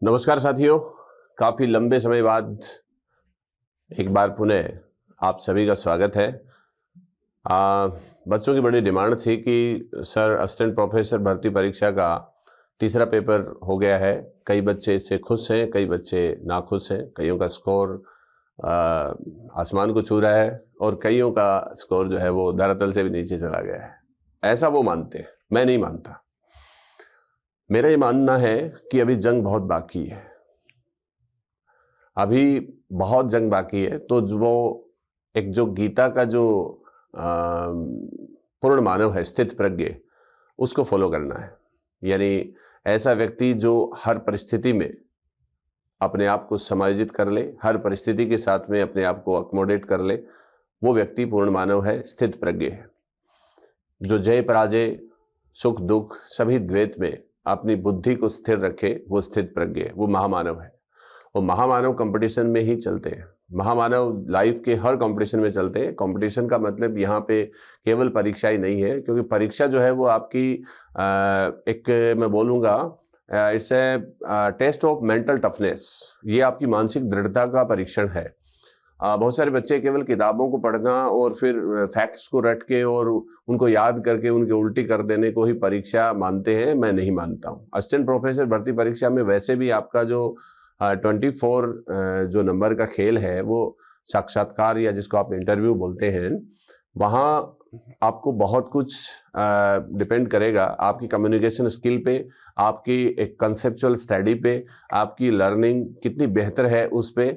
नमस्कार साथियों, काफ़ी लंबे समय बाद एक बार पुनः आप सभी का स्वागत है। बच्चों की बड़ी डिमांड थी कि सर असिस्टेंट प्रोफेसर भर्ती परीक्षा का तीसरा पेपर हो गया है। कई बच्चे इससे खुश हैं, कई बच्चे नाखुश हैं। कईयों का स्कोर आसमान को छू रहा है और कईयों का स्कोर जो है वो धरातल से भी नीचे चला गया है। ऐसा वो मानते हैं, मैं नहीं मानता। मेरा ये मानना है कि अभी जंग बहुत बाकी है, अभी बहुत जंग बाकी है। तो वो एक जो गीता का जो पूर्ण मानव है, स्थित प्रज्ञ, उसको फॉलो करना है। यानी ऐसा व्यक्ति जो हर परिस्थिति में अपने आप को समायोजित कर ले, हर परिस्थिति के साथ में अपने आप को अकोमोडेट कर ले, वो व्यक्ति पूर्ण मानव है, स्थित प्रज्ञ है। जो जय पराजय, सुख दुख सभी द्वैत में अपनी बुद्धि को स्थिर रखे, वो स्थित प्रज्ञ है, वो महामानव है। वो महामानव कंपटीशन में ही चलते हैं। महामानव लाइफ के हर कंपटीशन में चलते हैं। कंपटीशन का मतलब यहाँ पे केवल परीक्षा ही नहीं है, क्योंकि परीक्षा जो है वो आपकी एक मैं बोलूँगा it's a test of mental toughness. ये आपकी मानसिक दृढ़ता का परीक्षण है। बहुत सारे बच्चे केवल किताबों को पढ़ना और फिर फैक्ट्स को रट के और उनको याद करके उनके उल्टी कर देने को ही परीक्षा मानते हैं। मैं नहीं मानता हूँ। असिस्टेंट प्रोफेसर भर्ती परीक्षा में वैसे भी आपका जो 24 जो नंबर का खेल है, वो साक्षात्कार या जिसको आप इंटरव्यू बोलते हैं, वहाँ आपको बहुत कुछ डिपेंड करेगा आपकी कम्युनिकेशन स्किल पे, आपकी एक कंसेप्चुअल स्टडी पे, आपकी लर्निंग कितनी बेहतर है उस पे,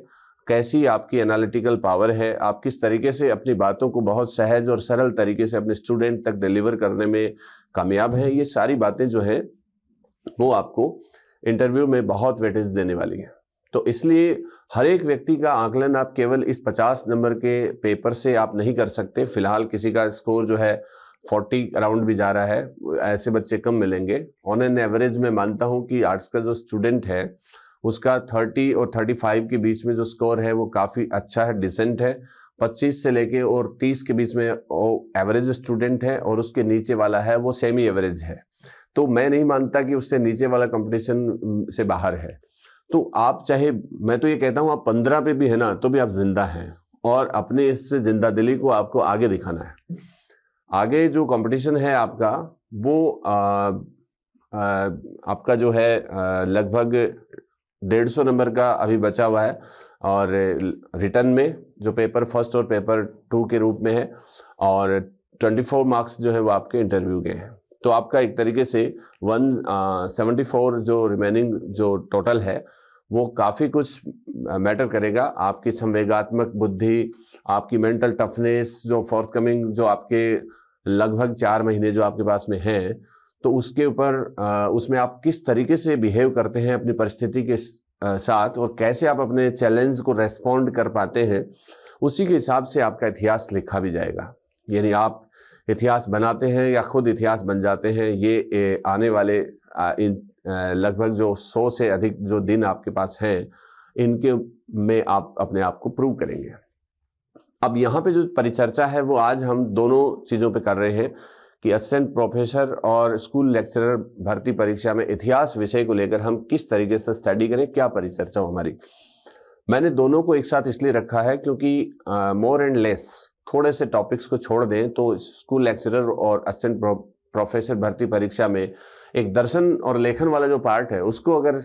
कैसी आपकी एनालिटिकल पावर है, आप किस तरीके से अपनी बातों को बहुत सहज और सरल तरीके से अपने स्टूडेंट तक डिलीवर करने में कामयाब है। ये सारी बातें जो हैं वो आपको इंटरव्यू में बहुत वेटेज देने वाली है। तो इसलिए हर एक व्यक्ति का आकलन आप केवल इस 50 नंबर के पेपर से आप नहीं कर सकते। फिलहाल किसी का स्कोर जो है 40 अराउंड भी जा रहा है, ऐसे बच्चे कम मिलेंगे। ऑन एन एवरेज मैं मानता हूं कि आर्ट्स का जो स्टूडेंट है उसका 30 और 35 के बीच में जो स्कोर है वो काफ़ी अच्छा है, डिसेंट है। 25 से लेके और 30 के बीच में वो एवरेज स्टूडेंट है और उसके नीचे वाला है वो सेमी एवरेज है। तो मैं नहीं मानता कि उससे नीचे वाला कंपटीशन से बाहर है। तो आप चाहे, मैं तो ये कहता हूँ आप 15 पे भी है ना, तो भी आप जिंदा हैं और अपने इस जिंदा दिली को आपको आगे दिखाना है। आगे जो कंपटीशन है आपका वो आपका जो है लगभग 150 नंबर का अभी बचा हुआ है और रिटर्न में जो पेपर फर्स्ट और पेपर 2 के रूप में है और 24 मार्क्स जो है वो आपके इंटरव्यू के हैं। तो आपका एक तरीके से 174 जो रिमेनिंग जो टोटल है वो काफ़ी कुछ मैटर करेगा। आपकी संवेगात्मक बुद्धि, आपकी मेंटल टफनेस, जो फोर्थकमिंग जो आपके लगभग 4 महीने जो आपके पास में हैं, तो उसके ऊपर उसमें आप किस तरीके से बिहेव करते हैं अपनी परिस्थिति के साथ और कैसे आप अपने चैलेंज को रेस्पॉन्ड कर पाते हैं, उसी के हिसाब से आपका इतिहास लिखा भी जाएगा। यानी आप इतिहास बनाते हैं या खुद इतिहास बन जाते हैं, ये आने वाले इन लगभग जो 100 से अधिक जो दिन आपके पास हैं, इनके में आप अपने आप को प्रूव करेंगे। अब यहाँ पे जो परिचर्चा है वो आज हम दोनों चीज़ों पे कर रहे हैं कि असिस्टेंट प्रोफेसर और स्कूल लेक्चरर भर्ती परीक्षा में इतिहास विषय को लेकर हम किस तरीके से स्टडी करें, क्या परिचर्चा हो हमारी। मैंने दोनों को एक साथ इसलिए रखा है क्योंकि मोर एंड लेस थोड़े से टॉपिक्स को छोड़ दें तो स्कूल लेक्चरर और असिस्टेंट प्रोफेसर भर्ती परीक्षा में एक दर्शन और लेखन वाला जो पार्ट है उसको अगर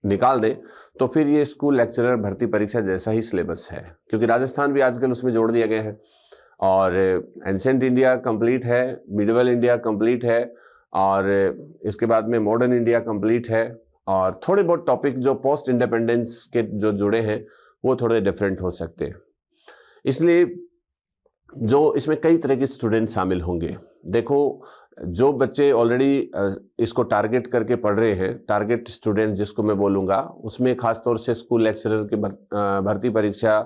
निकाल दें तो फिर ये स्कूल लेक्चरर भर्ती परीक्षा जैसा ही सिलेबस है, क्योंकि राजस्थान भी आजकल उसमें जोड़ दिया गया है और एंसेंट इंडिया कंप्लीट है, मिडिवल इंडिया कंप्लीट है और इसके बाद में मॉडर्न इंडिया कंप्लीट है और थोड़े बहुत टॉपिक जो पोस्ट इंडिपेंडेंस के जो जुड़े हैं वो थोड़े डिफरेंट हो सकते हैं। इसलिए जो इसमें कई तरह के स्टूडेंट शामिल होंगे। देखो, जो बच्चे ऑलरेडी इसको टारगेट करके पढ़ रहे हैं, टारगेट स्टूडेंट जिसको मैं बोलूँगा, उसमें खासतौर से स्कूल लेक्चरर की भर्ती परीक्षा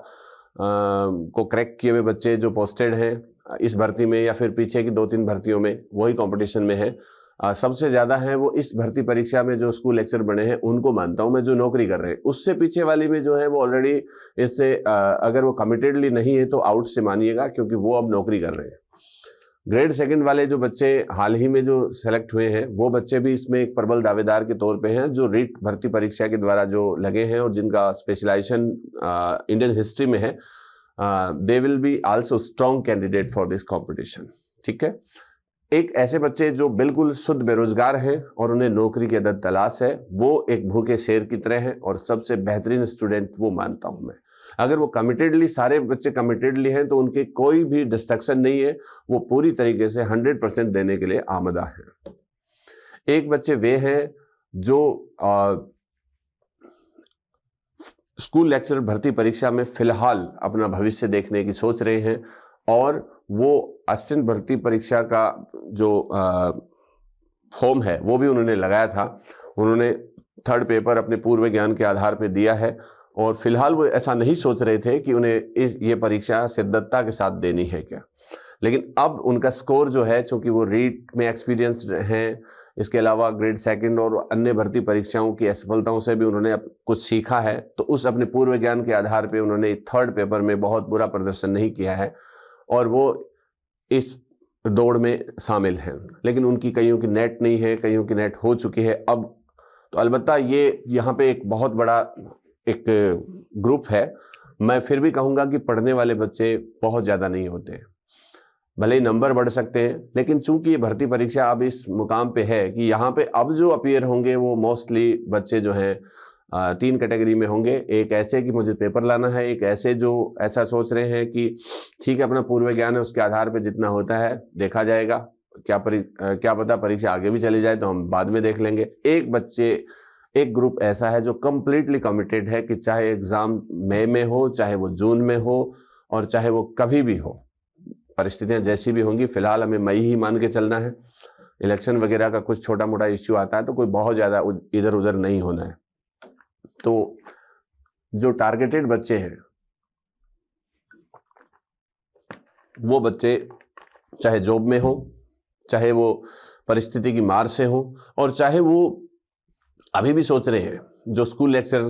को क्रैक किए हुए बच्चे जो पोस्टेड हैं इस भर्ती में या फिर पीछे की 2-3 भर्तियों में, वही कंपटीशन में है, सबसे ज़्यादा है वो इस भर्ती परीक्षा में जो स्कूल लेक्चर बने हैं उनको मानता हूँ मैं, जो नौकरी कर रहे हैं। उससे पीछे वाली में जो है वो ऑलरेडी इससे अगर वो कमिटेडली नहीं है तो आउट से मानिएगा, क्योंकि वो अब नौकरी कर रहे हैं। ग्रेड सेकंड वाले जो बच्चे हाल ही में जो सेलेक्ट हुए हैं वो बच्चे भी इसमें एक प्रबल दावेदार के तौर पे हैं, जो रीट भर्ती परीक्षा के द्वारा जो लगे हैं और जिनका स्पेशलाइजेशन इंडियन हिस्ट्री में है। They will be also strong candidate for this competition. ठीक है, एक ऐसे बच्चे जो बिल्कुल शुद्ध बेरोजगार हैं और उन्हें नौकरी की अदद तलाश है, वो एक भूखे शेर की तरह हैं और सबसे बेहतरीन स्टूडेंट वो मानता हूं मैं। अगर वो कमिटेडली, सारे बच्चे कमिटेडली हैं तो उनके कोई भी डिस्ट्रक्शन नहीं है, वो पूरी तरीके से 100% देने के लिए आमदा है। एक बच्चे वे हैं जो स्कूल लेक्चरर भर्ती परीक्षा में फिलहाल अपना भविष्य देखने की सोच रहे हैं और वो असिस्टेंट भर्ती परीक्षा का जो फॉर्म है वो भी उन्होंने लगाया था। उन्होंने थर्ड पेपर अपने पूर्व ज्ञान के आधार पर दिया है और फिलहाल वो ऐसा नहीं सोच रहे थे कि उन्हें ये परीक्षा सिद्धता के साथ देनी है क्या, लेकिन अब उनका स्कोर जो है, चूंकि वो रीट में एक्सपीरियंस्ड हैं, इसके अलावा ग्रेड सेकंड और अन्य भर्ती परीक्षाओं की असफलताओं से भी उन्होंने कुछ सीखा है, तो उस अपने पूर्व ज्ञान के आधार पे उन्होंने थर्ड पेपर में बहुत बुरा प्रदर्शन नहीं किया है और वो इस दौड़ में शामिल हैं। लेकिन उनकी कईयों की नेट नहीं है, कईयों की नेट हो चुकी है अब, तो अलबत्ता ये यहाँ पे एक बहुत बड़ा एक ग्रुप है। मैं फिर भी कहूँगा कि पढ़ने वाले बच्चे बहुत ज़्यादा नहीं होते, भले ही नंबर बढ़ सकते हैं, लेकिन चूंकि ये भर्ती परीक्षा अब इस मुकाम पे है कि यहाँ पे अब जो अपीयर होंगे वो मोस्टली बच्चे जो हैं 3 कैटेगरी में होंगे। एक ऐसे कि मुझे पेपर लाना है, एक ऐसे जो ऐसा सोच रहे हैं कि ठीक है अपना पूर्व ज्ञान है उसके आधार पे जितना होता है देखा जाएगा, क्या पता परीक्षा आगे भी चली जाए तो हम बाद में देख लेंगे। एक ग्रुप ऐसा है जो कम्प्लीटली कमिटेड है कि चाहे एग्जाम मई में हो, चाहे वो जून में हो और चाहे वो कभी भी हो, परिस्थितियां जैसी भी होंगी, फिलहाल हमें मई ही मान के चलना है। इलेक्शन वगैरह का कुछ छोटा मोटा इश्यू आता है तो कोई बहुत ज़्यादा इधर उधर नहीं होना है। तो जो टारगेटेड बच्चे हैं वो बच्चे चाहे जॉब में हो, चाहे वो परिस्थिति की मार से हो और चाहे वो अभी भी सोच रहे हैं, जो स्कूल लेक्चर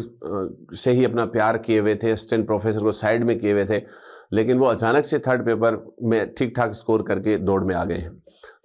से ही अपना प्यार किए हुए थे, असिस्टेंट प्रोफेसर को साइड में किए हुए थे, लेकिन वो अचानक से थर्ड पेपर में ठीक ठाक स्कोर करके दौड़ में आ गए हैं।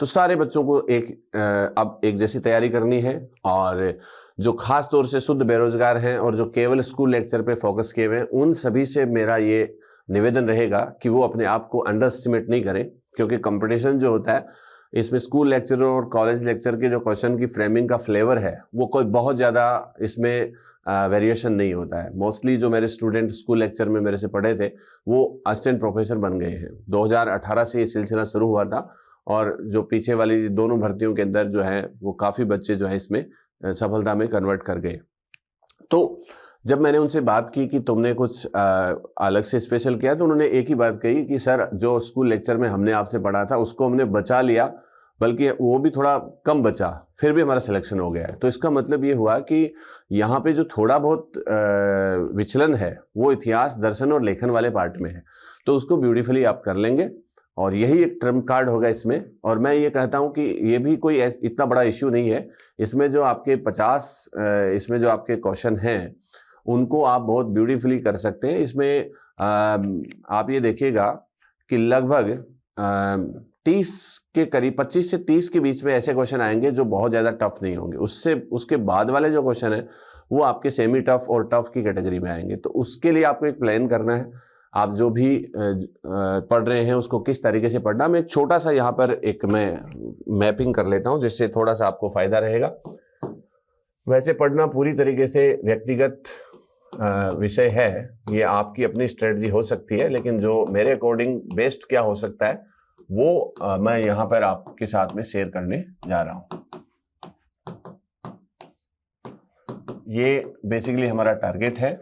तो सारे बच्चों को अब एक जैसी तैयारी करनी है और जो खास तौर से शुद्ध बेरोजगार हैं और जो केवल स्कूल लेक्चर पे फोकस किए हुए हैं, उन सभी से मेरा ये निवेदन रहेगा कि वो अपने आप को अंडर एस्टिमेट नहीं करें, क्योंकि कंपटीशन जो होता है इसमें स्कूल लेक्चर और कॉलेज लेक्चर के जो क्वेश्चन की फ्रेमिंग का फ्लेवर है वो कोई बहुत ज़्यादा इसमें वेरिएशन नहीं होता है। मोस्टली जो मेरे स्टूडेंट स्कूल लेक्चर में मेरे से पढ़े थे वो असिस्टेंट प्रोफेसर बन गए हैं। 2018 से ये सिलसिला शुरू हुआ था और जो पीछे वाली दोनों भर्तियों के अंदर जो है वो काफ़ी बच्चे जो है इसमें सफलता में कन्वर्ट कर गए। तो जब मैंने उनसे बात की कि तुमने कुछ अलग से स्पेशल किया, तो उन्होंने एक ही बात कही कि सर जो स्कूल लेक्चर में हमने आपसे पढ़ा था उसको हमने बचा लिया, बल्कि वो भी थोड़ा कम बचा, फिर भी हमारा सिलेक्शन हो गया है। तो इसका मतलब ये हुआ कि यहाँ पे जो थोड़ा बहुत विचलन है वो इतिहास, दर्शन और लेखन वाले पार्ट में है, तो उसको ब्यूटीफुली आप कर लेंगे और यही एक ट्रम्प कार्ड होगा इसमें। और मैं ये कहता हूँ कि ये भी कोई इतना बड़ा इश्यू नहीं है। इसमें जो आपके 50 इसमें जो आपके क्वेश्चन हैं उनको आप बहुत ब्यूटीफुली कर सकते हैं। इसमें आप ये देखिएगा कि लगभग 30 के करीब, 25 से 30 के बीच में ऐसे क्वेश्चन आएंगे जो बहुत ज़्यादा टफ नहीं होंगे। उसके बाद वाले जो क्वेश्चन है वो आपके सेमी टफ और टफ की कैटेगरी में आएंगे। तो उसके लिए आपको एक प्लान करना है, आप जो भी पढ़ रहे हैं उसको किस तरीके से पढ़ना। मैं एक छोटा सा यहाँ पर एक मैं मैपिंग कर लेता हूँ जिससे थोड़ा सा आपको फायदा रहेगा। वैसे पढ़ना पूरी तरीके से व्यक्तिगत विषय है, ये आपकी अपनी स्ट्रेटजी हो सकती है, लेकिन जो मेरे अकॉर्डिंग बेस्ट क्या हो सकता है वो मैं यहाँ पर आपके साथ में शेयर करने जा रहा हूँ। ये बेसिकली हमारा टारगेट है,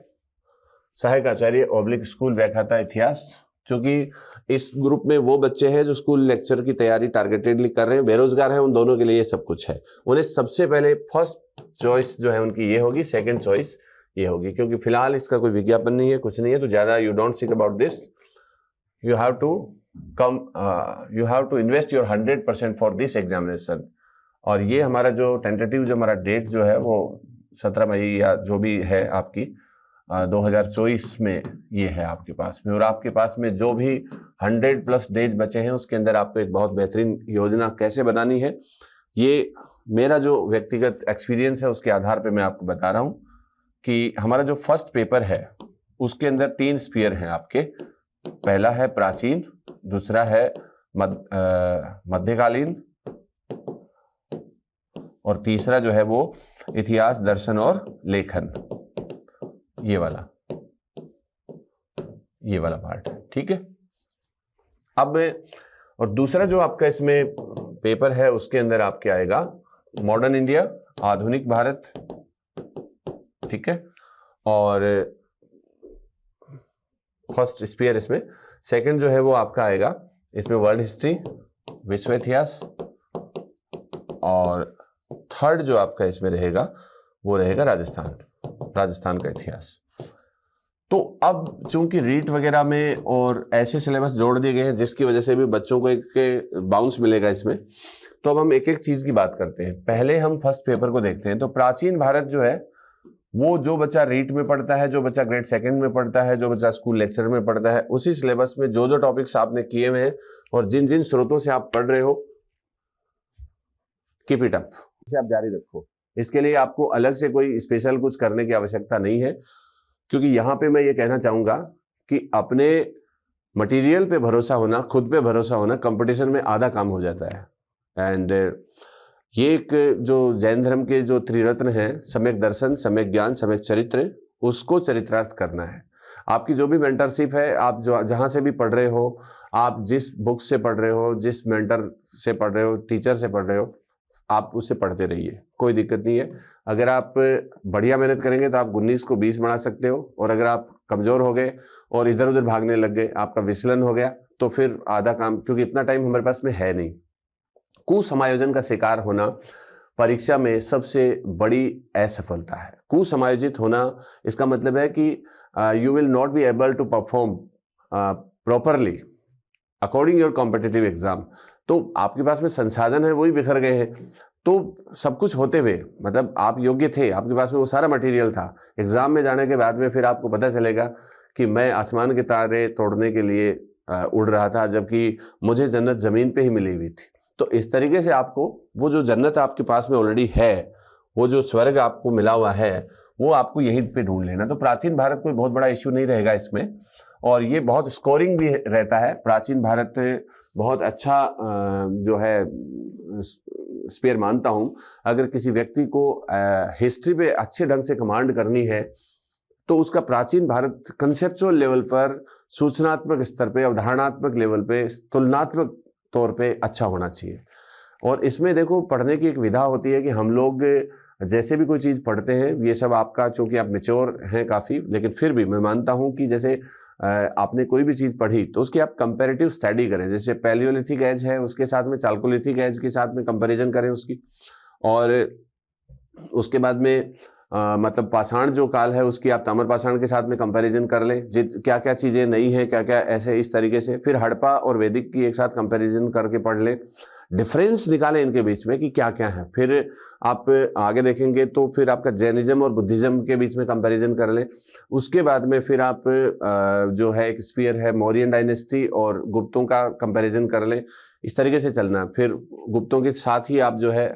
सहायक आचार्य ऑब्लिक स्कूल व्याख्याता इतिहास। क्योंकि इस ग्रुप में वो बच्चे हैं जो स्कूल लेक्चर की तैयारी टारगेटेडली कर रहे हैं, बेरोजगार हैं, उन दोनों के लिए ये सब कुछ है। उन्हें सबसे पहले फर्स्ट चॉइस जो है उनकी ये होगी, सेकंड चॉइस ये होगी, क्योंकि फिलहाल इसका कोई विज्ञापन नहीं है, कुछ नहीं है, तो ज़्यादा you don't think about this. You have to invest your 100% for this examination. और ये हमारा जो टेंटेटिव जो हमारा डेट जो है वो 17 मई या जो भी है आपकी, 2024 में ये है आपके पास में। और आपके पास में जो भी 100+ डेज बचे हैं उसके अंदर आपको एक बहुत बेहतरीन योजना कैसे बनानी है, ये मेरा जो व्यक्तिगत एक्सपीरियंस है उसके आधार पे मैं आपको बता रहा हूं कि हमारा जो फर्स्ट पेपर है उसके अंदर 3 स्फीयर हैं आपके। पहला है प्राचीन, दूसरा है मध्यकालीन, और तीसरा जो है वो इतिहास, दर्शन और लेखन, ये वाला पार्ट है। ठीक है। अब और दूसरा जो आपका इसमें पेपर है उसके अंदर आपके आएगा मॉडर्न इंडिया, आधुनिक भारत। ठीक है। और फर्स्ट स्फीयर इसमें। सेकंड जो है वो आपका आएगा इसमें वर्ल्ड हिस्ट्री, विश्व इतिहास। और थर्ड जो आपका इसमें रहेगा वो रहेगा राजस्थान का इतिहास। तो अब चूंकि रीट वगैरह में और ऐसे सिलेबस जोड़ दिए गए हैं जिसकी वजह से भी बच्चों को एक बाउंस मिलेगा इसमें, तो अब हम एक एक चीज की बात करते हैं। पहले हम फर्स्ट पेपर को देखते हैं। तो प्राचीन भारत जो है वो जो बच्चा रीट में पढ़ता है, जो बच्चा ग्रेड 2 में पढ़ता है, जो बच्चा स्कूल लेक्चर में पढ़ता है, उसी सिलेबस में जो जो टॉपिक्स आपने किए हुए हैं और जिन जिन स्रोतों से आप पढ़ रहे हो, कीप इट अप, इसे आप जारी रखो। इसके लिए आपको अलग से कोई स्पेशल कुछ करने की आवश्यकता नहीं है, क्योंकि यहाँ पे मैं ये कहना चाहूंगा कि अपने मटेरियल पे भरोसा होना, खुद पे भरोसा होना कंपटीशन में आधा काम हो जाता है। एंड ये एक जो जैन धर्म के जो त्रिरत्न हैं, सम्यक दर्शन, सम्यक ज्ञान, सम्यक चरित्र, उसको चरितार्थ करना है। आपकी जो भी मेंटरशिप है, आप जो जहाँ से भी पढ़ रहे हो, आप जिस बुक से पढ़ रहे हो, जिस मेंटर से पढ़ रहे हो, टीचर से पढ़ रहे हो, आप उससे पढ़ते रहिए, कोई दिक्कत नहीं है। अगर आप बढ़िया मेहनत करेंगे तो आप 19 को 20 बना सकते हो, और अगर आप कमजोर हो गए और इधर उधर भागने लग गए, आपका विचलन हो गया, तो फिर आधा काम, क्योंकि इतना टाइम हमारे पास में है नहीं। कुसमायोजन का शिकार होना परीक्षा में सबसे बड़ी असफलता है। कुसमायोजित होना इसका मतलब है कि you will not be able to perform properly according your competitive exam. तो आपके पास में संसाधन है वही बिखर गए हैं। तो सब कुछ होते हुए, मतलब आप योग्य थे, आपके पास में वो सारा मटेरियल था, एग्जाम में जाने के बाद में फिर आपको पता चलेगा कि मैं आसमान के तारे तोड़ने के लिए उड़ रहा था, जबकि मुझे जन्नत जमीन पे ही मिली हुई थी। तो इस तरीके से आपको वो जो जन्नत आपके पास में ऑलरेडी है, वो जो स्वर्ग आपको मिला हुआ है, वो आपको यहीं पे ढूंढ लेना। तो प्राचीन भारत कोई बहुत बड़ा इश्यू नहीं रहेगा इसमें, और ये बहुत स्कोरिंग भी रहता है। प्राचीन भारत बहुत अच्छा जो है स्पेयर मानता हूं। अगर किसी व्यक्ति को हिस्ट्री पे अच्छे ढंग से कमांड करनी है तो उसका प्राचीन भारत कंसेप्चुअल लेवल पर, सूचनात्मक स्तर पे, अवधारणात्मक लेवल पे, तुलनात्मक तौर पे अच्छा होना चाहिए। और इसमें देखो, पढ़ने की एक विधा होती है कि हम लोग जैसे भी कोई चीज़ पढ़ते हैं, ये सब आपका, चूंकि आप मेच्योर हैं काफ़ी, लेकिन फिर भी मैं मानता हूं कि जैसे आपने कोई भी चीज़ पढ़ी तो उसकी आप कंपैरेटिव स्टडी करें। जैसे पैलियोलिथिक एज है, उसके साथ में चाल्कोलिथिक एज के साथ में कंपैरिजन करें उसकी, और उसके बाद में मतलब पाषाण जो काल है उसकी आप ताम्र पाषाण के साथ में कंपैरिजन कर लें, क्या क्या चीज़ें नई हैं, क्या क्या ऐसे, इस तरीके से। फिर हड़प्पा और वैदिक की एक साथ कंपैरिजन करके पढ़ लें, डिफरेंस निकालें इनके बीच में कि क्या क्या है। फिर आप आगे देखेंगे तो फिर आपका जैनिज्म और बुद्धिज्म के बीच में कंपैरिजन कर लें। उसके बाद में फिर आप जो है एक स्फीयर है मौर्यन डायनेस्टी और गुप्तों का कंपैरिजन कर लें। इस तरीके से चलना। फिर गुप्तों के साथ ही आप जो है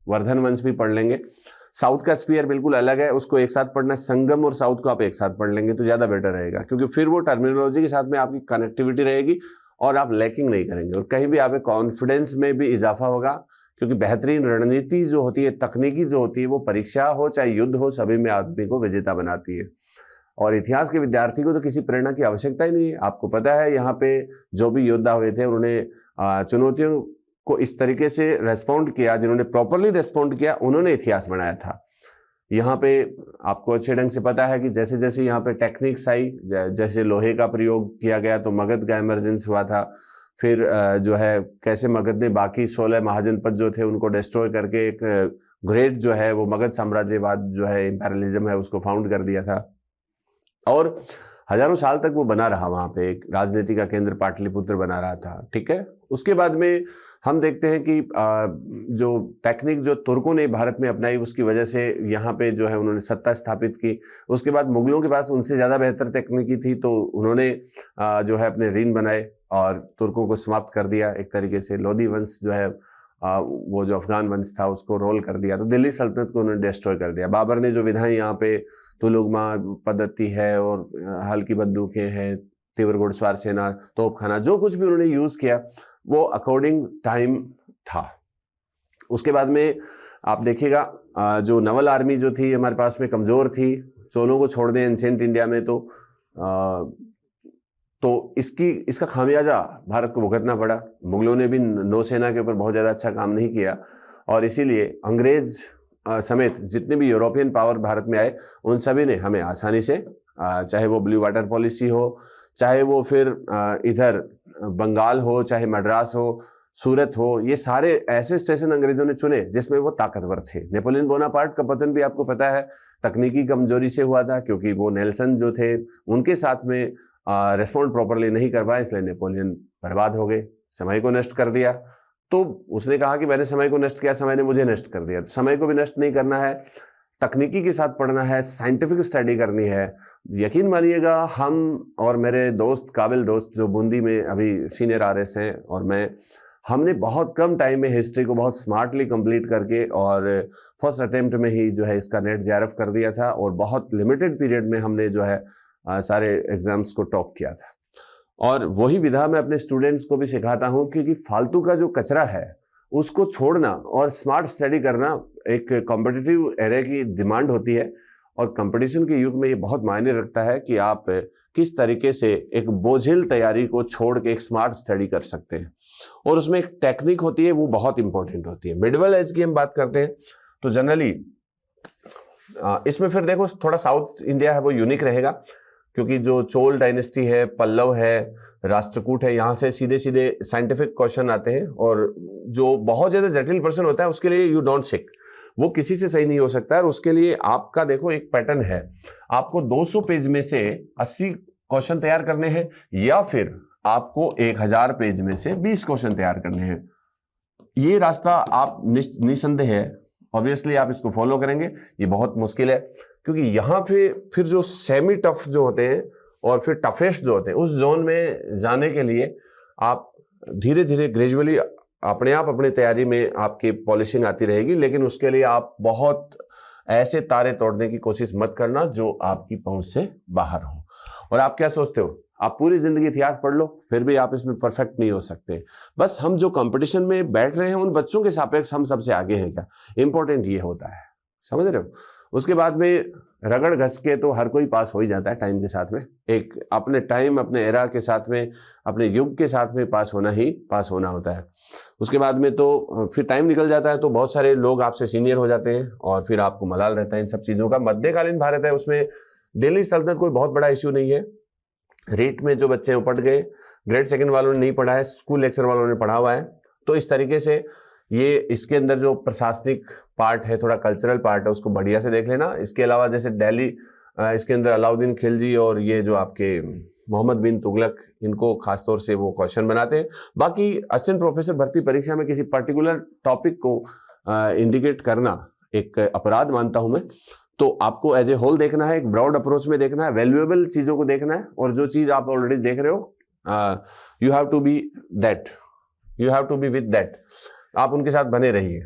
वर्धन वंश भी पढ़ लेंगे। साउथ का स्फीयर बिल्कुल अलग है, उसको एक साथ पढ़ना। संगम और साउथ को आप एक साथ पढ़ लेंगे तो ज़्यादा बेटर रहेगा, क्योंकि फिर वो टर्मिनोलॉजी के साथ में आपकी कनेक्टिविटी रहेगी और आप लैकिंग नहीं करेंगे, और कहीं भी आपके कॉन्फिडेंस में भी इजाफा होगा। क्योंकि बेहतरीन रणनीति जो होती है, तकनीकी जो होती है, वो परीक्षा हो चाहे युद्ध हो, सभी में आदमी को विजेता बनाती है। और इतिहास के विद्यार्थी को तो किसी प्रेरणा की आवश्यकता ही नहीं है। आपको पता है यहाँ पे जो भी योद्धा हुए थे उन्होंने चुनौतियों को इस तरीके से रेस्पॉन्ड किया, जिन्होंने प्रॉपरली रेस्पॉन्ड किया उन्होंने इतिहास बनाया था। यहाँ पे आपको अच्छे ढंग से पता है कि जैसे जैसे यहाँ पे टेक्निक्स आई, जैसे लोहे का प्रयोग किया गया तो मगध का इमरजेंस हुआ था। फिर जो है कैसे मगध ने बाकी 16 महाजनपद जो थे उनको डिस्ट्रॉय करके एक ग्रेट जो है वो मगध साम्राज्यवाद जो है, इंपेरियलिज्म है, उसको फाउंड कर दिया था। और हजारों साल तक वो बना रहा, वहां पे एक राजनीति का केंद्र पाटलिपुत्र बना रहा था। ठीक है। उसके बाद में हम देखते हैं कि जो टेक्निक जो तुर्कों ने भारत में अपनाई उसकी वजह से यहाँ पे जो है उन्होंने सत्ता स्थापित की। उसके बाद मुगलों के पास उनसे ज़्यादा बेहतर तकनीकी थी, तो उन्होंने जो है अपने ऋण बनाए और तुर्कों को समाप्त कर दिया एक तरीके से। लोधी वंश जो है वो जो अफगान वंश था उसको रोल कर दिया, तो दिल्ली सल्तनत को उन्होंने डिस्ट्रॉय कर दिया। बाबर ने जो विधाएं यहाँ पे तुलुगमा पद्धति है और हल्की बंदूकें हैं, तीव्र घुड़सवार सेना, तोपखाना, जो कुछ भी उन्होंने यूज किया वो अकॉर्डिंग टाइम था। उसके बाद में आप देखिएगा जो नवल आर्मी जो थी हमारे पास में कमजोर थी, चोलों को छोड़ दें एंशिएंट इंडिया में, तो इसका खामियाजा भारत को भुगतना पड़ा। मुगलों ने भी नौसेना के ऊपर बहुत ज़्यादा अच्छा काम नहीं किया और इसीलिए अंग्रेज समेत जितने भी यूरोपियन पावर भारत में आए उन सभी ने हमें आसानी से, चाहे वो ब्लू वाटर पॉलिसी हो, चाहे वो फिर इधर बंगाल हो, चाहे मद्रास हो, सूरत हो, ये सारे ऐसे स्टेशन अंग्रेजों ने चुने जिसमें वो ताकतवर थे। नेपोलियन बोनापार्ट का पतन भी आपको पता है तकनीकी कमजोरी से हुआ था, क्योंकि वो नेल्सन जो थे उनके साथ में रिस्पॉन्ड प्रॉपरली नहीं कर पाए, इसलिए नेपोलियन बर्बाद हो गए, समय को नष्ट कर दिया। तो उसने कहा कि मैंने समय को नष्ट किया, समय ने मुझे नष्ट कर दिया। तो समय को भी नष्ट नहीं करना है, तकनीकी के साथ पढ़ना है, साइंटिफिक स्टडी करनी है। यकीन मानिएगा हम और मेरे दोस्त, काबिल दोस्त जो बूंदी में अभी सीनियर RS हैं और मैं, हमने बहुत कम टाइम में हिस्ट्री को बहुत स्मार्टली कंप्लीट करके और फर्स्ट अटेम्प्ट में ही जो है इसका नेट JRF कर दिया था और बहुत लिमिटेड पीरियड में हमने जो है सारे एग्जाम्स को टॉप किया था। और वही विधा मैं अपने स्टूडेंट्स को भी सिखाता हूँ, क्योंकि फालतू का जो कचरा है उसको छोड़ना और स्मार्ट स्टडी करना एक कॉम्पिटिटिव एरे की डिमांड होती है। और कंपटीशन के युग में ये बहुत मायने रखता है कि आप किस तरीके से एक बोझिल तैयारी को छोड़ के एक स्मार्ट स्टडी कर सकते हैं। और उसमें एक टेक्निक होती है, वो बहुत इंपॉर्टेंट होती है। मिडिवल एज की हम बात करते हैं तो जनरली इसमें फिर देखो थोड़ा साउथ इंडिया है वो यूनिक रहेगा, क्योंकि जो चोल डायनेस्टी है, पल्लव है, राष्ट्रकूट है, यहाँ से सीधे सीधे साइंटिफिक क्वेश्चन आते हैं। और जो बहुत ज्यादा जटिल प्रश्न होता है उसके लिए यू डोंट सिक, वो किसी से सही नहीं हो सकता है। और उसके लिए आपका देखो एक पैटर्न है, आपको 200 पेज में से 80 क्वेश्चन तैयार करने हैं या फिर आपको 1000 पेज में से 20 क्वेश्चन तैयार करने हैं। ये रास्ता आप निसंदेह है, ऑब्वियसली आप इसको फॉलो करेंगे। ये बहुत मुश्किल है, क्योंकि यहाँ पे फिर जो सेमी टफ जो होते हैं और फिर टफेस्ट जो होते हैं उस जोन में जाने के लिए आप धीरे धीरे ग्रेजुअली अपने आप अपनी तैयारी में आपकी पॉलिशिंग आती रहेगी। लेकिन उसके लिए आप बहुत ऐसे तारे तोड़ने की कोशिश मत करना जो आपकी पहुंच से बाहर हो। और आप क्या सोचते हो, आप पूरी जिंदगी इतिहास पढ़ लो फिर भी आप इसमें परफेक्ट नहीं हो सकते। बस हम जो कंपटीशन में बैठ रहे हैं उन बच्चों के सापेक्ष हम सबसे आगे हैं क्या, इंपॉर्टेंट ये होता है, समझ रहे हो। उसके बाद में रगड़ घस के तो हर कोई पास हो ही जाता है टाइम के साथ में, एक अपने टाइम, अपने एरा के साथ में, अपने युग के साथ में पास होना होता है। उसके बाद में तो फिर टाइम निकल जाता है तो बहुत सारे लोग आपसे सीनियर हो जाते हैं और फिर आपको मलाल रहता है इन सब चीज़ों का। मध्यकालीन भारत है, उसमें दिल्ली सल्तनत कोई बहुत बड़ा इश्यू नहीं है। रेट में जो बच्चे उपट गए, ग्रेड सेकंड वालों ने नहीं पढ़ा है, स्कूल लेक्चर वालों ने पढ़ा हुआ है। तो इस तरीके से ये इसके अंदर जो प्रशासनिक पार्ट है, थोड़ा कल्चरल पार्ट है, उसको बढ़िया से देख लेना। इसके अलावा जैसे दिल्ली, इसके अंदर अलाउद्दीन खिलजी और ये जो आपके मोहम्मद बिन तुगलक, इनको खासतौर से वो क्वेश्चन बनाते हैं। बाकी असिस्टेंट प्रोफेसर भर्ती परीक्षा में किसी पर्टिकुलर टॉपिक को इंडिकेट करना एक अपराध मानता हूं मैं। तो आपको एज ए होल देखना है, एक ब्रॉड अप्रोच में देखना है, वैल्यूएबल चीजों को देखना है। और जो चीज आप ऑलरेडी देख रहे हो, you have to be that, you have to be with that, आप उनके साथ बने रहिए।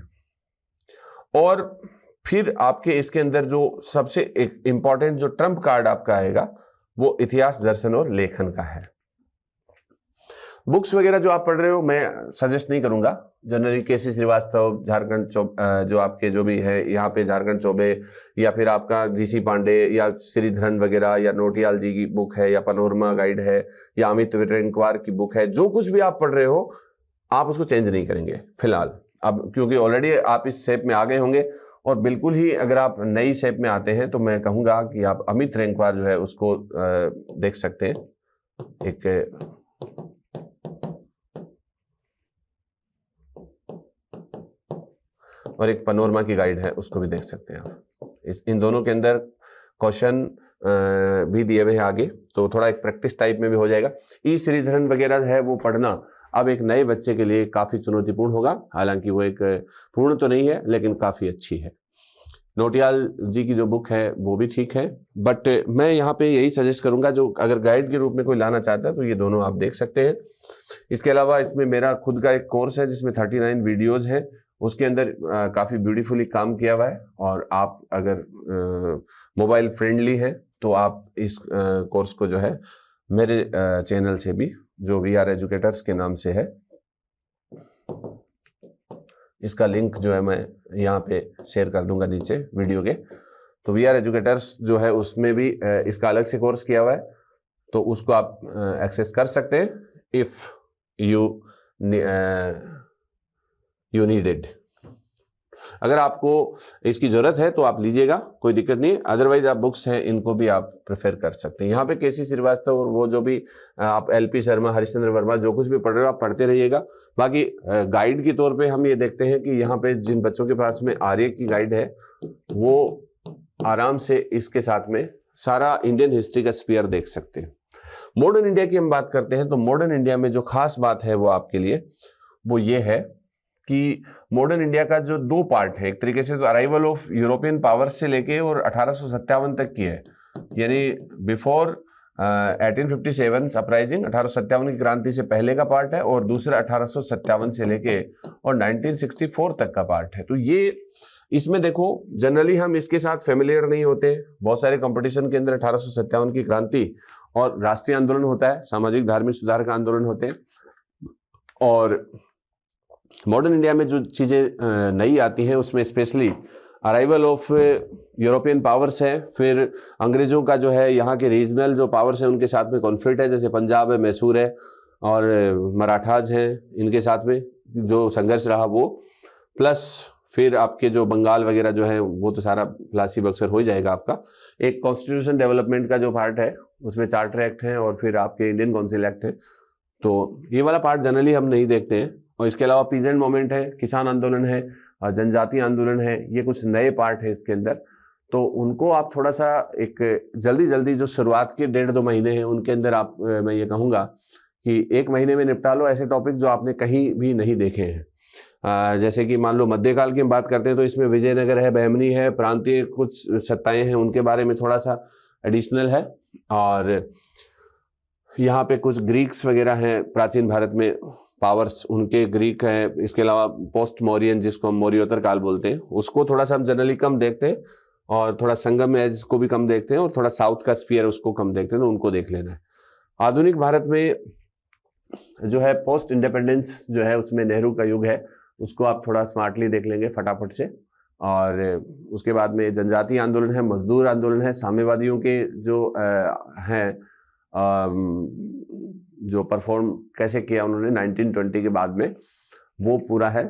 और फिर आपके इसके अंदर जो सबसे एक इंपॉर्टेंट जो ट्रम्प कार्ड आपका आएगा वो इतिहास, दर्शन और लेखन का है। बुक्स वगैरह जो आप पढ़ रहे हो मैं सजेस्ट नहीं करूंगा। जनरली KC श्रीवास्तव, झारखंड जो आपके जो भी है यहाँ पे, झारखंड चौबे, या फिर आपका GC पांडे या श्रीधरन वगैरह, या नोटियाल जी की बुक है, या पनोरमा गाइड है, या अमित विट्रेंकवार की बुक है, जो कुछ भी आप पढ़ रहे हो आप उसको चेंज नहीं करेंगे फिलहाल अब, क्योंकि ऑलरेडी आप इस शेप में आ गए होंगे। और बिल्कुल ही अगर आप नई शेप में आते हैं तो मैं कहूँगा कि आप अमित रेंकवार जो है उसको देख सकते हैं। एक और एक पनोरमा की गाइड है, उसको भी देख सकते हैं आप। इन दोनों के अंदर क्वेश्चन भी दिए हुए हैं आगे, तो थोड़ा एक प्रैक्टिस टाइप में भी हो जाएगा। श्रीधरन वगैरह है वो पढ़ना अब एक नए बच्चे के लिए काफ़ी चुनौतीपूर्ण होगा। हालांकि वो एक पूर्ण तो नहीं है लेकिन काफ़ी अच्छी है। नौटियाल जी की जो बुक है वो भी ठीक है, बट मैं यहाँ पे यही सजेस्ट करूँगा, जो अगर गाइड के रूप में कोई लाना चाहता है तो ये दोनों आप देख सकते हैं। इसके अलावा इसमें मेरा खुद का एक कोर्स है जिसमें 39 वीडियोज़ हैं, उसके अंदर काफ़ी ब्यूटीफुली काम किया हुआ है, और आप अगर मोबाइल फ्रेंडली हैं तो आप इस कोर्स को जो है मेरे चैनल से भी, जो VR एजुकेटर्स के नाम से है, इसका लिंक जो है मैं यहाँ पे शेयर कर दूंगा नीचे वीडियो के। तो VR एजुकेटर्स जो है उसमें भी इसका अलग से कोर्स किया हुआ है, तो उसको आप एक्सेस कर सकते हैं इफ़ यू नीडेड। अगर आपको इसकी ज़रूरत है तो आप लीजिएगा, कोई दिक्कत नहीं। अदरवाइज आप बुक्स हैं इनको भी आप प्रेफर कर सकते हैं। यहाँ पे केसी श्रीवास्तव और वो जो भी आप LP शर्मा, हरिश्चंद्र वर्मा, जो कुछ भी पढ़ रहे हो आप पढ़ते रहिएगा। बाकी गाइड के तौर पे हम ये देखते हैं कि यहाँ पे जिन बच्चों के पास में आर्य की गाइड है वो आराम से इसके साथ में सारा इंडियन हिस्ट्री का स्पीयर देख सकते हैं। मॉडर्न इंडिया की हम बात करते हैं तो मॉडर्न इंडिया में जो खास बात है वो आपके लिए वो ये है कि मॉडर्न इंडिया का जो 2 पार्ट है, एक तरीके से तो अराइवल ऑफ यूरोपियन पावर्स से लेके और 1857 तक की है, यानी बिफोर 1857 अपराइजिंग, 1857 की क्रांति से पहले का पार्ट है, और दूसरा 1857 से लेके और 1964 तक का पार्ट है। तो ये इसमें देखो जनरली हम इसके साथ फेमिलियर नहीं होते। बहुत सारे कंपटीशन के अंदर 1857 की क्रांति और राष्ट्रीय आंदोलन होता है, सामाजिक धार्मिक सुधार का आंदोलन होते हैं, और मॉडर्न इंडिया में जो चीज़ें नई आती हैं उसमें specially arrival of European powers है, फिर अंग्रेज़ों का जो है यहाँ के रीजनल जो पावर्स हैं उनके साथ में कॉन्फ्लिक्ट है, जैसे पंजाब है, मैसूर है, और मराठाज हैं, इनके साथ में जो संघर्ष रहा वो, प्लस फिर आपके जो बंगाल वगैरह जो है वो तो सारा प्लासी बक्सर हो ही जाएगा आपका। एक कॉन्स्टिट्यूशन डेवलपमेंट का जो पार्ट है उसमें चार्टर एक्ट है और फिर आपके इंडियन काउंसिल एक्ट है, तो ये वाला पार्ट जनरली हम नहीं देखते हैं। और इसके अलावा पीजेंट मूवमेंट है, किसान आंदोलन है, जनजातीय आंदोलन है, ये कुछ नए पार्ट है इसके अंदर। तो उनको आप थोड़ा सा एक जल्दी जो शुरुआत के 1.5-2 महीने हैं उनके अंदर आप मैं ये कहूँगा कि 1 महीने में निपटा लो ऐसे टॉपिक जो आपने कहीं भी नहीं देखे हैं। जैसे कि मान लो मध्यकाल की हम बात करते हैं तो इसमें विजयनगर है, बहमनी है, प्रांतीय कुछ सत्ताएं हैं, उनके बारे में थोड़ा सा एडिशनल है, और यहाँ पे कुछ ग्रीक्स वगैरह हैं प्राचीन भारत में पावर्स, उनके ग्रीक हैं। इसके अलावा पोस्ट मौर्यन जिसको हम मौर्योत्तर काल बोलते हैं उसको थोड़ा सा हम जनरली कम देखते हैं, और थोड़ा संगम एज को भी कम देखते हैं, और थोड़ा साउथ का स्पीयर उसको कम देखते हैं, तो उनको देख लेना है। आधुनिक भारत में जो है पोस्ट इंडिपेंडेंस जो है उसमें नेहरू का युग है, उसको आप थोड़ा स्मार्टली देख लेंगे फटाफट से। और उसके बाद में जनजातीय आंदोलन है, मजदूर आंदोलन है, साम्यवादियों के जो हैं जो परफॉर्म कैसे किया उन्होंने 1920 के बाद में, वो पूरा है,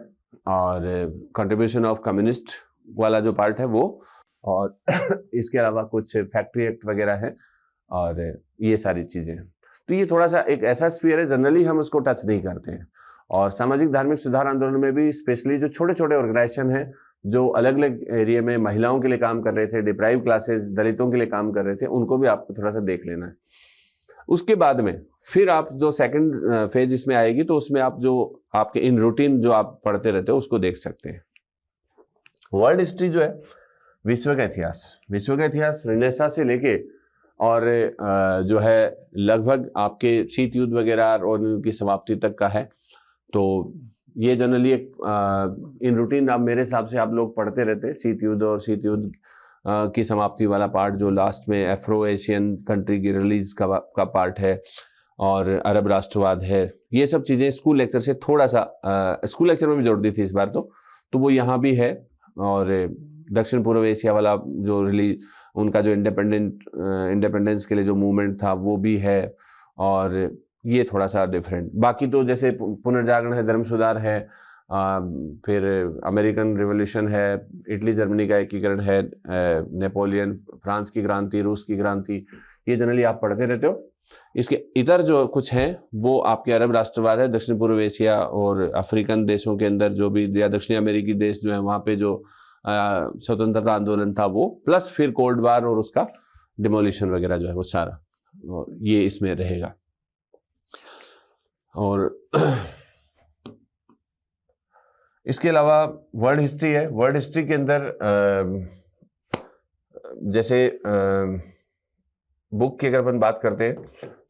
और कंट्रीब्यूशन ऑफ कम्युनिस्ट वाला जो पार्ट है वो, और इसके अलावा कुछ फैक्ट्री एक्ट वगैरह है, और ये सारी चीज़ें हैं। तो ये थोड़ा सा एक ऐसा स्फीयर है जनरली हम उसको टच नहीं करते हैं। और सामाजिक धार्मिक सुधार आंदोलन में भी स्पेशली जो छोटे छोटे ऑर्गेनाइजेशन हैं जो अलग अलग एरिया में महिलाओं के लिए काम कर रहे थे, डिप्राइव क्लासेस, दलितों के लिए काम कर रहे थे, उनको भी आपको थोड़ा सा देख लेना है। उसके बाद में फिर आप जो सेकंड फेज इसमें आएगी तो उसमें आप जो आपके इन रूटीन जो आप पढ़ते रहते हो उसको देख सकते हैं। वर्ल्ड हिस्ट्री जो है विश्व का इतिहास रिनेसा से लेके और जो है लगभग आपके शीत युद्ध वगैरह और उनकी समाप्ति तक का है। तो ये जनरली एक इन रूटीन आप मेरे हिसाब से आप लोग पढ़ते रहते हैं, शीत युद्ध और शीत युद्ध की समाप्ति वाला पार्ट जो लास्ट में एफ्रो एशियन कंट्री की रिलीज का पार्ट है, और अरब राष्ट्रवाद है। ये सब चीज़ें स्कूल लेक्चर से थोड़ा सा स्कूल लेक्चर में भी जोड़ दी थी इस बार तो वो यहाँ भी है। और दक्षिण पूर्व एशिया वाला जो रिलीज उनका जो इंडिपेंडेंस के लिए जो मूवमेंट था वो भी है, और ये थोड़ा सा डिफरेंट। बाकी तो जैसे पुनर्जागरण है, धर्म सुधार है, फिर अमेरिकन रिवॉल्यूशन है, इटली जर्मनी का एकीकरण है, नेपोलियन, फ्रांस की क्रांति, रूस की क्रांति, ये जनरली आप पढ़ते रहते हो। इसके इतर जो कुछ हैं वो आपके अरब राष्ट्रवाद है, दक्षिण पूर्व एशिया और अफ्रीकन देशों के अंदर जो भी या दक्षिण अमेरिकी देश जो है वहाँ पे जो स्वतंत्रता आंदोलन था वो, प्लस फिर कोल्ड वार और उसका डिमोलिशन वगैरह जो है वो सारा, और ये इसमें रहेगा। और इसके अलावा वर्ल्ड हिस्ट्री है। वर्ल्ड हिस्ट्री के अंदर जैसे बुक की अगर अपन बात करते हैं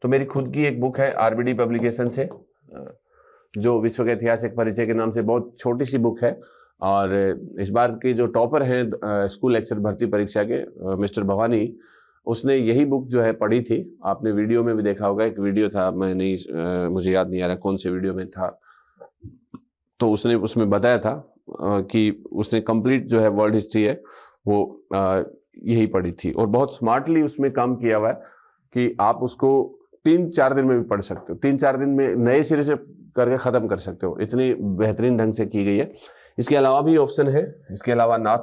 तो मेरी खुद की एक बुक है आरबीडी पब्लिकेशन से, जो विश्व के इतिहास एक परिचय के नाम से, बहुत छोटी सी बुक है। और इस बार के जो टॉपर हैं स्कूल लेक्चर भर्ती परीक्षा के, मिस्टर भवानी, उसने यही बुक जो है पढ़ी थी। आपने वीडियो में भी देखा होगा, एक वीडियो था, मैं नहीं मुझे याद नहीं आ रहा कौन से वीडियो में था, तो उसने उसमें बताया था कि उसने कंप्लीट जो है वर्ल्ड हिस्ट्री है वो यही पढ़ी थी, और बहुत स्मार्टली उसमें काम किया हुआ है कि आप उसको 3-4 दिन में भी पढ़ सकते हो, 3-4 दिन में नए सिरे से करके ख़त्म कर सकते हो, इतनी बेहतरीन ढंग से की गई है। इसके अलावा भी ऑप्शन है, इसके अलावा नाथ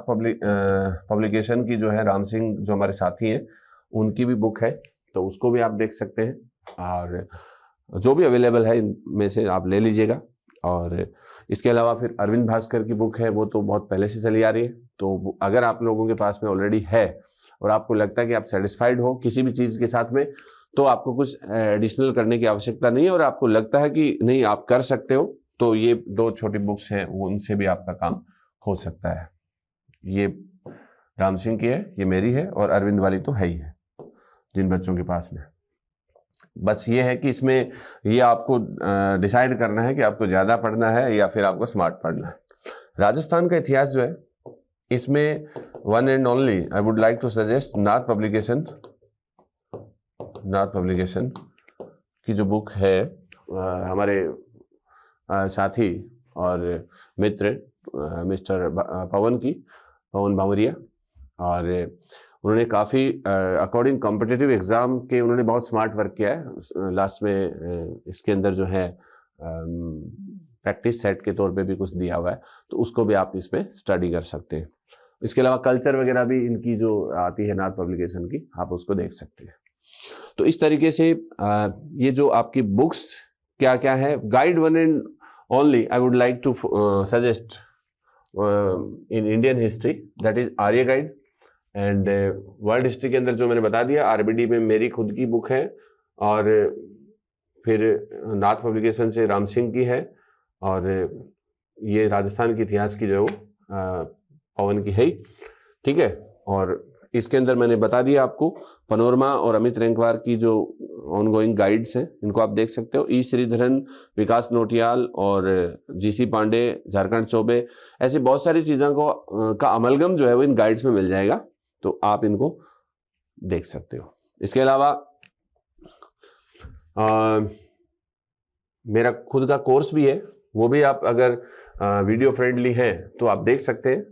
पब्लिकेशन की जो है, राम सिंह जो हमारे साथी हैं, उनकी भी बुक है, तो उसको भी आप देख सकते हैं। और जो भी अवेलेबल है इनमें से आप ले लीजिएगा। और इसके अलावा फिर अरविंद भास्कर की बुक है, वो तो बहुत पहले से चली आ रही है, तो अगर आप लोगों के पास में ऑलरेडी है और आपको लगता है कि आप सेटिस्फाइड हो किसी भी चीज़ के साथ में, तो आपको कुछ एडिशनल करने की आवश्यकता नहीं है, और आपको लगता है कि नहीं आप कर सकते हो, तो ये 2 छोटी बुक्स हैं, वो उनसे भी आपका काम हो सकता है। ये राम सिंह की है, ये मेरी है, और अरविंद वाली तो है ही है जिन बच्चों के पास में। बस ये है कि इसमें ये आपको डिसाइड करना है कि आपको ज़्यादा पढ़ना है या फिर आपको स्मार्ट पढ़ना है। राजस्थान का इतिहास जो है, इसमें one and only I would like to suggest Nath publication की जो बुक है, हमारे साथी और मित्र मिस्टर पवन बावरिया, और उन्होंने काफ़ी अकॉर्डिंग कॉम्पिटिटिव एग्ज़ाम के उन्होंने बहुत स्मार्ट वर्क किया है। लास्ट में इसके अंदर जो है प्रैक्टिस सेट के तौर पे भी कुछ दिया हुआ है, तो उसको भी आप इसमें स्टडी कर सकते हैं। इसके अलावा कल्चर वगैरह भी इनकी जो आती है नाथ पब्लिकेशन की, आप उसको देख सकते हैं। तो इस तरीके से ये जो आपकी बुक्स क्या क्या है, guide one and only I would like to suggest in Indian history, that is Arya guide. And world history के अंदर जो मैंने बता दिया, आरबीडी में मेरी खुद की बुक है, और फिर नाथ पब्लिकेशन से राम सिंह की है, और ये राजस्थान के इतिहास की जो पवन की है, ठीक है। और इसके अंदर मैंने बता दिया आपको पनोरमा और अमित रेंकवार की जो ऑनगोइंग गाइड्स हैं, इनको आप देख सकते हो। ई श्रीधरन, विकास नोटियाल और जीसी पांडे, झारखंड चौबे, ऐसी बहुत सारी चीज़ों को का अमलगम जो है वो इन गाइड्स में मिल जाएगा, तो आप इनको देख सकते हो। इसके अलावा मेरा खुद का कोर्स भी है, वो भी आप अगर वीडियो फ्रेंडली हैं तो आप देख सकते हैं।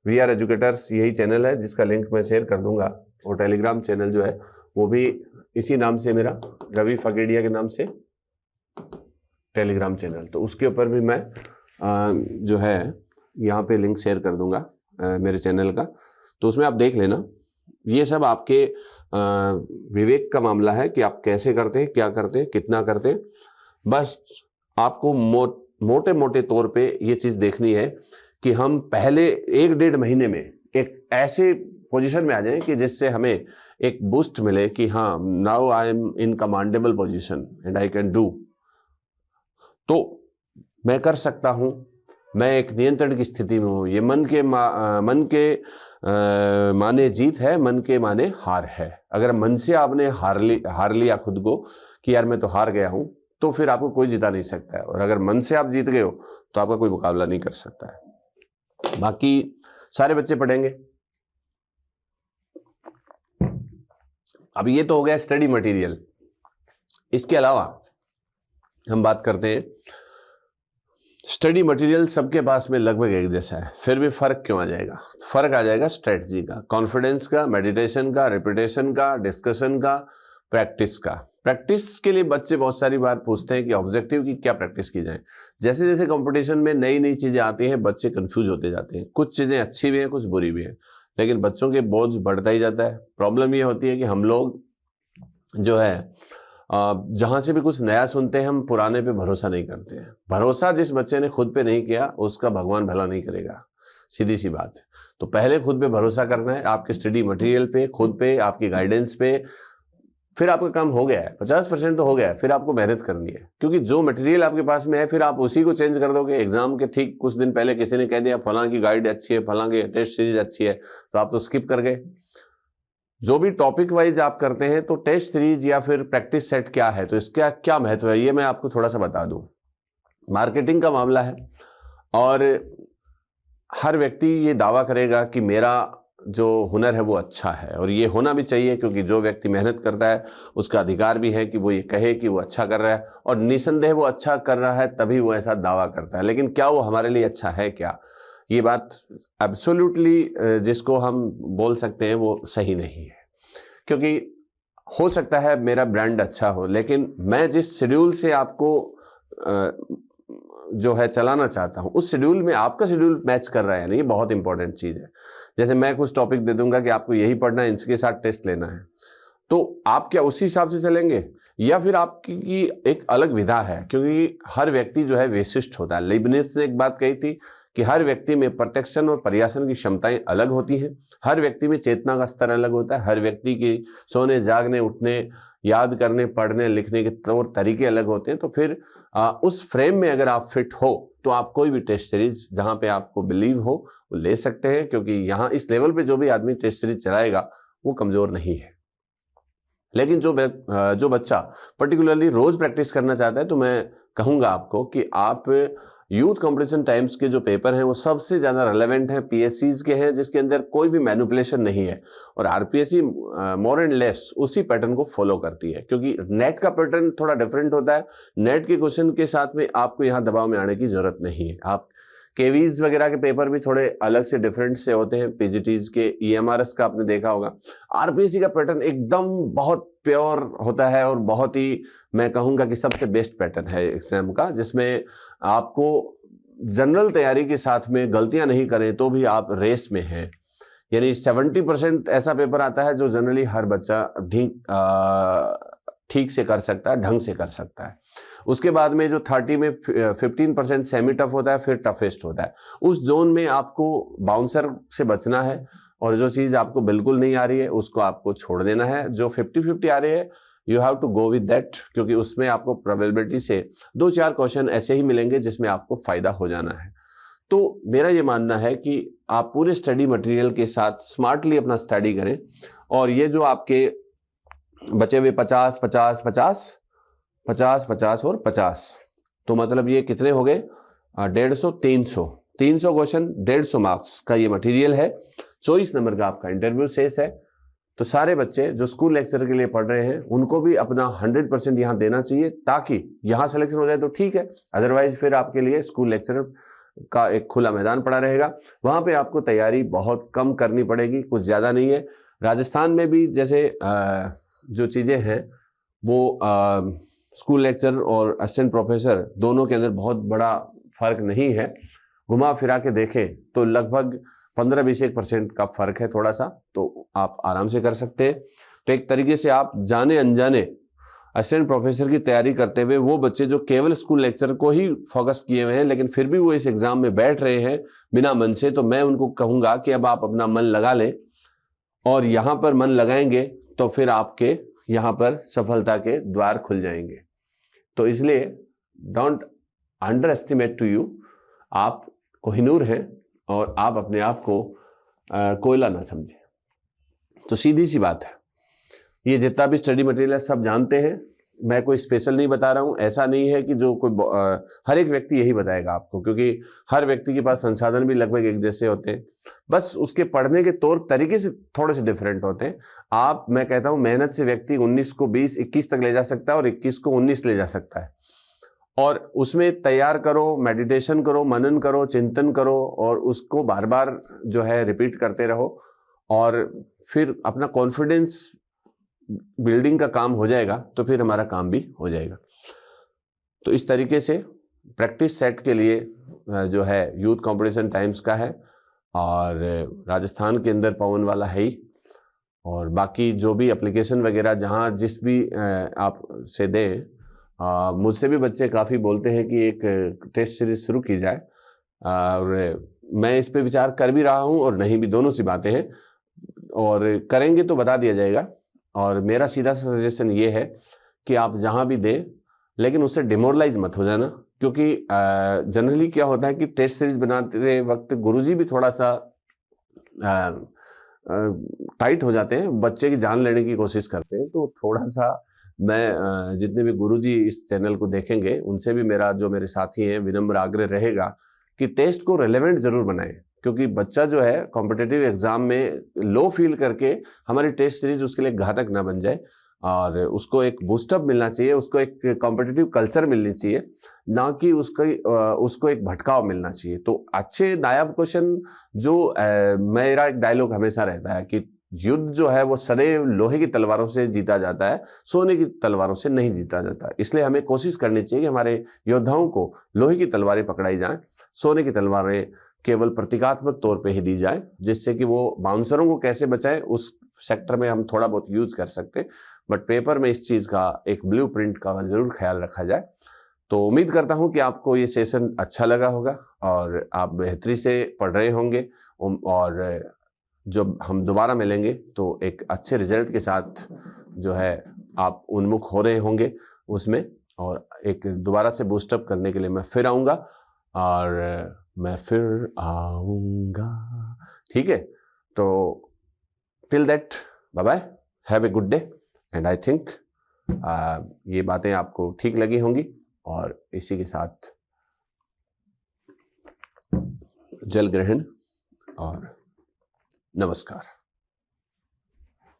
वी आर एजुकेटर्स यही चैनल है, जिसका लिंक मैं शेयर कर दूंगा, और टेलीग्राम चैनल जो है वो भी इसी नाम से, मेरा रवि फगेड़िया के नाम से टेलीग्राम चैनल, तो उसके ऊपर भी मैं जो है यहाँ पे लिंक शेयर कर दूंगा मेरे चैनल का, तो उसमें आप देख लेना। ये सब आपके विवेक का मामला है कि आप कैसे करते हैं, क्या करते हैं, कितना करते हैं। बस आपको मोटे मोटे तौर पे ये चीज़ देखनी है कि हम पहले 1-1.5 महीने में एक ऐसे पोजीशन में आ जाएं कि जिससे हमें एक बूस्ट मिले कि हाँ, now I am in commendable position and I can do, तो मैं कर सकता हूँ, मैं एक नियंत्रण की स्थिति में हूँ। ये मन के माने जीत है, मन के माने हार है। अगर मन से आपने हार लिया खुद को कि यार मैं तो हार गया हूँ, तो फिर आपको कोई जिता नहीं सकता है, और अगर मन से आप जीत गए हो तो आपका कोई मुकाबला नहीं कर सकता है। बाकी सारे बच्चे पढ़ेंगे। अब ये तो हो गया स्टडी मटेरियल। इसके अलावा हम बात करते हैं, स्टडी मटेरियल सबके पास में लगभग एक जैसा है, फिर भी फर्क क्यों आ जाएगा? फर्क आ जाएगा स्ट्रेटजी का, कॉन्फिडेंस का, मेडिटेशन का, रिपीटेशन का, डिस्कशन का, प्रैक्टिस का। प्रैक्टिस के लिए बच्चे बहुत सारी बार पूछते हैं कि ऑब्जेक्टिव की क्या प्रैक्टिस की जाए। जैसे जैसे कंपटीशन में नई नई चीज़ें आती हैं, बच्चे कंफ्यूज होते जाते हैं। कुछ चीज़ें अच्छी भी हैं, कुछ बुरी भी हैं, लेकिन बच्चों के बोझ बढ़ता ही जाता है। प्रॉब्लम ये होती है कि हम लोग जो है जहाँ से भी कुछ नया सुनते हैं, हम पुराने पे भरोसा नहीं करते हैं। भरोसा जिस बच्चे ने खुद पे नहीं किया, उसका भगवान भला नहीं करेगा, सीधी सी बात। तो पहले खुद पे भरोसा करना है, आपके स्टडी मटेरियल पे, खुद पे, आपकी गाइडेंस पे, फिर आपका काम हो गया है, 50% तो हो गया है, फिर आपको मेहनत करनी है, क्योंकि जो मटेरियल आपके पास में है फिर आप उसी को चेंज कर दोगे। एग्जाम के ठीक कुछ दिन पहले किसी ने कह दिया फलां की गाइड अच्छी है, फलां की टेस्ट सीरीज अच्छी है, तो आप तो स्किप कर गए। जो भी टॉपिक वाइज आप करते हैं, तो टेस्ट सीरीज या फिर प्रैक्टिस सेट क्या है, तो इसका क्या महत्व है, ये मैं आपको थोड़ा सा बता दूं। मार्केटिंग का मामला है और हर व्यक्ति ये दावा करेगा कि मेरा जो हुनर है वो अच्छा है, और ये होना भी चाहिए, क्योंकि जो व्यक्ति मेहनत करता है उसका अधिकार भी है कि वो ये कहे कि वो अच्छा कर रहा है, और निसंदेह वो अच्छा कर रहा है तभी वो ऐसा दावा करता है। लेकिन क्या वो हमारे लिए अच्छा है क्या, ये बात एब्सोल्युटली जिसको हम बोल सकते हैं वो सही नहीं है। क्योंकि हो सकता है मेरा ब्रांड अच्छा हो, लेकिन मैं जिस शेड्यूल से आपको जो है चलाना चाहता हूं, उस शेड्यूल में आपका शेड्यूल मैच कर रहा है नहीं, ये बहुत इंपॉर्टेंट चीज है। जैसे मैं कुछ टॉपिक दे दूंगा कि आपको यही पढ़ना है, इसके साथ टेस्ट लेना है, तो आप क्या उसी हिसाब से चलेंगे, या फिर आपकी एक अलग विधा है? क्योंकि हर व्यक्ति जो है विशिष्ट होता है। लीबनिज ने एक बात कही थी कि हर व्यक्ति में प्रत्यक्षण और पर्यासन की क्षमताएं अलग होती हैं, हर व्यक्ति में चेतना का स्तर अलग होता है, हर व्यक्ति की सोने जागने उठने याद करने पढ़ने लिखने के तौर तरीके अलग होते हैं। तो फिर उस फ्रेम में अगर आप फिट हो तो आप कोई भी टेस्ट सीरीज जहां पे आपको बिलीव हो वो ले सकते हैं, क्योंकि यहाँ इस लेवल पे जो भी आदमी टेस्ट सीरीज चलाएगा वो कमजोर नहीं है। लेकिन जो बच्चा पर्टिकुलरली रोज प्रैक्टिस करना चाहता है, तो मैं कहूंगा आपको कि आप यूथ कंपटीशन टाइम्स के जो पेपर हैं वो सबसे ज्यादा रेलेवेंट हैं, पीएससीज के हैं, जिसके अंदर कोई भी मैनिपुलेशन नहीं है, और आरपीएससी मोर एंड लेस उसी पैटर्न को फॉलो करती है। क्योंकि नेट का पैटर्न थोड़ा डिफरेंट होता है, नेट के क्वेश्चन के साथ में आपको यहाँ दबाव में आने की जरूरत नहीं है। आप केवीज वगैरह के पेपर भी थोड़े अलग से डिफरेंट से होते हैं, पीजीटीज के ईएमआरएस का आपने देखा होगा। आरपीएससी का पैटर्न एकदम बहुत प्योर होता है, और बहुत ही मैं कहूंगा कि सबसे बेस्ट पैटर्न है एग्जाम का, जिसमें आपको जनरल तैयारी के साथ में गलतियां नहीं करें तो भी आप रेस में हैं। यानी 70% ऐसा पेपर आता है जो जनरली हर बच्चा ठीक से कर सकता है, ढंग से कर सकता है। उसके बाद में जो 30 में 15% सेमी टफ होता है, फिर टफेस्ट होता है। उस जोन में आपको बाउंसर से बचना है, और जो चीज आपको बिल्कुल नहीं आ रही है उसको आपको छोड़ देना है। जो 50-50 आ रही है you have to go with that, क्योंकि उसमें आपको प्रोबेबिलिटी से 2-4 क्वेश्चन ऐसे ही मिलेंगे जिसमें आपको फायदा हो जाना है। तो मेरा ये मानना है कि आप पूरे स्टडी मटेरियल के साथ स्मार्टली अपना स्टडी करें, और ये जो आपके बचे हुए 50, 50, 50, 50, 50 और 50, तो मतलब ये कितने हो गए? 150, 300 क्वेश्चन, 150 मार्क्स का ये मटेरियल है। 24 नंबर का आपका इंटरव्यू शेष है। तो सारे बच्चे जो स्कूल लेक्चर के लिए पढ़ रहे हैं उनको भी अपना 100% यहाँ देना चाहिए, ताकि यहाँ सिलेक्शन हो जाए तो ठीक है, अदरवाइज फिर आपके लिए स्कूल लेक्चर का एक खुला मैदान पड़ा रहेगा। वहां पे आपको तैयारी बहुत कम करनी पड़ेगी, कुछ ज्यादा नहीं है। राजस्थान में भी जैसे जो चीजें हैं वो स्कूल लेक्चर और असिस्टेंट प्रोफेसर दोनों के अंदर बहुत बड़ा फर्क नहीं है। घुमा फिरा के देखें तो लगभग 15-20% का फर्क है थोड़ा सा, तो आप आराम से कर सकते हैं। तो एक तरीके से आप जाने अनजाने असिस्टेंट प्रोफेसर की तैयारी करते हुए वो बच्चे जो केवल स्कूल लेक्चर को ही फोकस किए हुए हैं लेकिन फिर भी वो इस एग्जाम में बैठ रहे हैं बिना मन से, तो मैं उनको कहूंगा कि अब आप अपना मन लगा लें, और यहाँ पर मन लगाएंगे तो फिर आपके यहाँ पर सफलता के द्वार खुल जाएंगे। तो इसलिए don't underestimate to you, आप कोहिनूर हैं और आप अपने आप को कोयला ना समझें। तो सीधी सी बात है, ये जितना भी स्टडी मटेरियल है सब जानते हैं, मैं कोई स्पेशल नहीं बता रहा हूँ। ऐसा नहीं है कि जो कोई हर एक व्यक्ति यही बताएगा आपको, क्योंकि हर व्यक्ति के पास संसाधन भी लगभग एक जैसे होते हैं, बस उसके पढ़ने के तौर तरीके से थोड़े से डिफरेंट होते हैं। आप, मैं कहता हूँ, मेहनत से व्यक्ति 19 को 20, 21 तक ले जा सकता है और 21 को 19 ले जा सकता है, और उसमें तैयार करो, मेडिटेशन करो, मनन करो, चिंतन करो, और उसको बार बार जो है रिपीट करते रहो, और फिर अपना कॉन्फिडेंस बिल्डिंग का काम हो जाएगा, तो फिर हमारा काम भी हो जाएगा। तो इस तरीके से प्रैक्टिस सेट के लिए जो है यूथ कंपटीशन टाइम्स का है, और राजस्थान के अंदर पवन वाला है ही, और बाकी जो भी एप्लीकेशन वगैरह जहाँ जिस भी आप से दें, मुझसे भी बच्चे काफ़ी बोलते हैं कि एक टेस्ट सीरीज शुरू की जाए, और मैं इस पे विचार कर भी रहा हूँ और नहीं भी, दोनों सी बातें हैं, और करेंगे तो बता दिया जाएगा। और मेरा सीधा सा सजेशन ये है कि आप जहाँ भी दें, लेकिन उससे डिमोरलाइज मत हो जाना, क्योंकि जनरली क्या होता है कि टेस्ट सीरीज बनाते वक्त गुरुजी भी थोड़ा सा टाइट हो जाते हैं, बच्चे की जान लेने की कोशिश करते हैं। तो थोड़ा सा मैं जितने भी गुरुजी इस चैनल को देखेंगे उनसे भी मेरा, जो मेरे साथी हैं, विनम्र आग्रह रहेगा कि टेस्ट को रेलेवेंट जरूर बनाएं, क्योंकि बच्चा जो है कॉम्पिटिटिव एग्जाम में लो फील करके हमारी टेस्ट सीरीज उसके लिए घातक ना बन जाए, और उसको एक बूस्टअप मिलना चाहिए, उसको एक कॉम्पिटिटिव कल्चर मिलनी चाहिए, ना कि उसको एक भटकाव मिलना चाहिए। तो अच्छे नायाब क्वेश्चन जो मेरा एक डायलॉग हमेशा रहता है कि युद्ध जो है वो सदैव लोहे की तलवारों से जीता जाता है, सोने की तलवारों से नहीं जीता जाता। इसलिए हमें कोशिश करनी चाहिए कि हमारे योद्धाओं को लोहे की तलवारें पकड़ाई जाएं, सोने की तलवारें केवल प्रतीकात्मक तौर पे ही दी जाए, जिससे कि वो बाउंसरों को कैसे बचाएं उस सेक्टर में हम थोड़ा बहुत यूज कर सकते हैं, बट पेपर में इस चीज का एक ब्लूप्रिंट का जरूर ख्याल रखा जाए। तो उम्मीद करता हूं कि आपको ये सेशन अच्छा लगा होगा और आप बेहतरी से पढ़ रहे होंगे, और जब हम दोबारा मिलेंगे तो एक अच्छे रिजल्ट के साथ जो है आप उन्मुख हो रहे होंगे उसमें, और एक दोबारा से बूस्टअप करने के लिए मैं फिर आऊँगा, और मैं फिर आऊँगा। ठीक है, तो till that bye bye, have a good day, and I think ये बातें आपको ठीक लगी होंगी। और इसी के साथ जल ग्रहण और नमस्कार।